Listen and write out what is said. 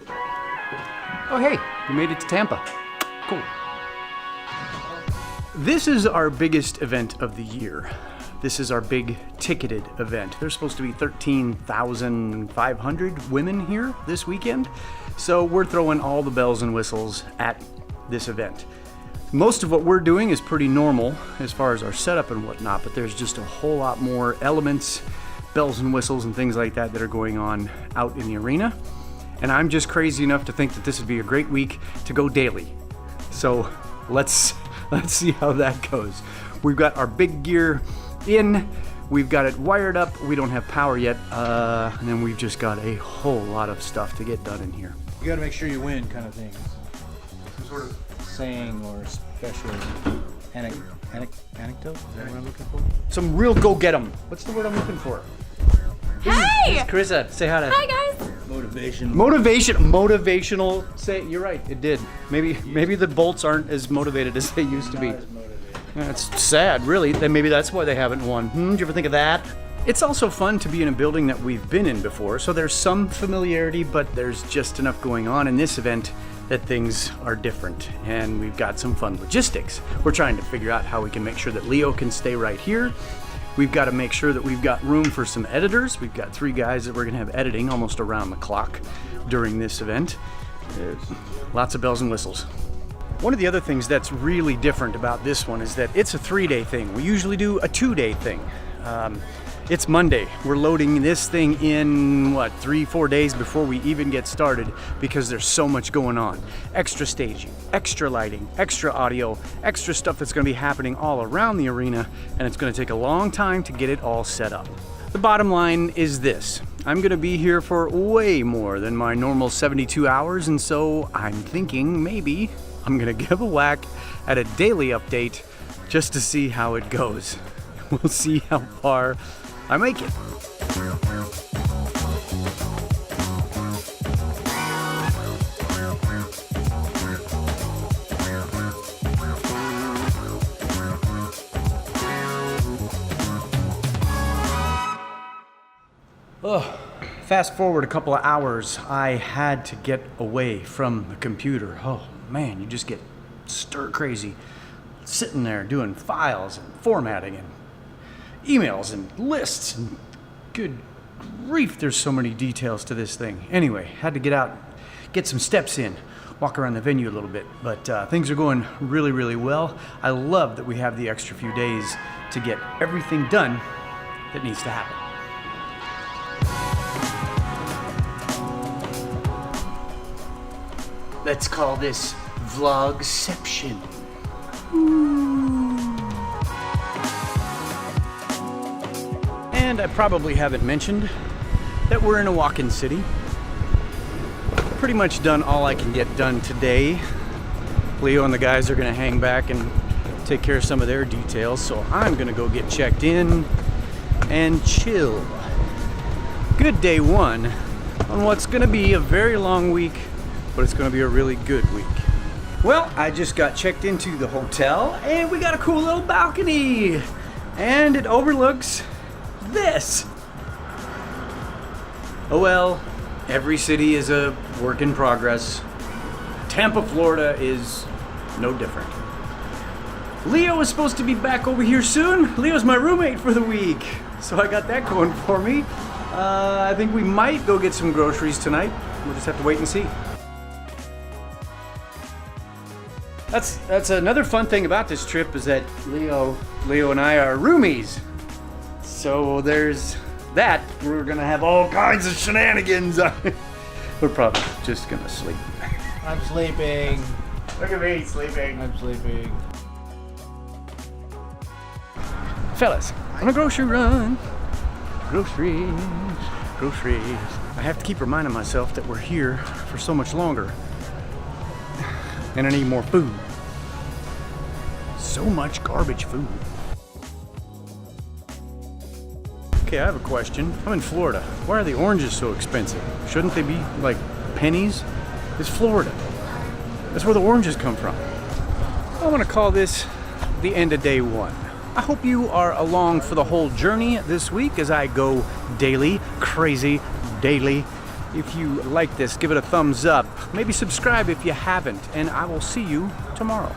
Oh hey, we made it to Tampa. Cool. This is our biggest event of the year. This is our big ticketed event. There's supposed to be 13,500 women here this weekend. So we're throwing all the bells and whistles at this event. Most of what we're doing is pretty normal as far as our setup and whatnot, but there's just a whole lot more elements, bells and whistles and things like that are going on out in the arena. And I'm just crazy enough to think that this would be a great week to go daily. So let's see how that goes. We've got our big gear in, we've got it wired up, we don't have power yet, and then we've just got a whole lot of stuff to get done in here. You gotta make sure you win kind of thing. Some sort of saying or special anecdote, is that what I'm looking for? Some real go get 'em. What's the word I'm looking for? Hey! This is Carissa, say hi to. Hi guys! Motivational. Say, you're right, it did. Maybe the Bolts aren't as motivated as they used to be. That's sad, really. Then maybe that's why they haven't won. Did you ever think of that? It's also fun to be in a building that we've been in before, so there's some familiarity, but there's just enough going on in this event that things are different, and we've got some fun logistics. We're trying to figure out how we can make sure that Leo can stay right here. We've got to make sure that we've got room for some editors. We've got 3 guys that we're gonna have editing almost around the clock during this event. Lots of bells and whistles. One of the other things that's really different about this one is that it's a 3-day thing. We usually do a 2-day thing. It's Monday. We're loading this thing in, 3-4 days before we even get started because there's so much going on. Extra staging, extra lighting, extra audio, extra stuff that's gonna be happening all around the arena, and it's gonna take a long time to get it all set up. The bottom line is this. I'm gonna be here for way more than my normal 72 hours, and so I'm thinking maybe I'm gonna give a whack at a daily update just to see how it goes. We'll see how far I make it. Fast forward a couple of hours, I had to get away from the computer. Oh man, you just get stir crazy sitting there doing files and formatting and emails and lists and good grief, there's so many details to this thing. Anyway, had to get out, get some steps in, walk around the venue a little bit, but things are going really, really well. I love that we have the extra few days to get everything done that needs to happen. Let's call this Vlogception. And I probably haven't mentioned that we're in a walk-in city. Pretty much done all I can get done today. Leo and the guys are gonna hang back and take care of some of their details, so I'm gonna go get checked in and chill. Good day 1 on what's gonna be a very long week, but it's gonna be a really good week. Well, I just got checked into the hotel and we got a cool little balcony and it overlooks this. Oh well, every city is a work in progress. Tampa, Florida is no different. Leo is supposed to be back over here soon. Leo's my roommate for the week, so I got that going for me. I think we might go get some groceries tonight. We'll just have to wait and see. That's another fun thing about this trip is that Leo and I are roomies. So there's that. We're gonna have all kinds of shenanigans. We're probably just gonna sleep. I'm sleeping. Look at me sleeping. I'm sleeping. Fellas, on a grocery run. Groceries. I have to keep reminding myself that we're here for so much longer. And I need more food. So much garbage food. Okay, I have a question. I'm in Florida. Why are the oranges so expensive? Shouldn't they be like pennies? It's Florida. That's where the oranges come from. I want to call this the end of day 1. I hope you are along for the whole journey this week as I go daily, crazy, daily, If you like this, give it a thumbs up. Maybe subscribe if you haven't, and I will see you tomorrow.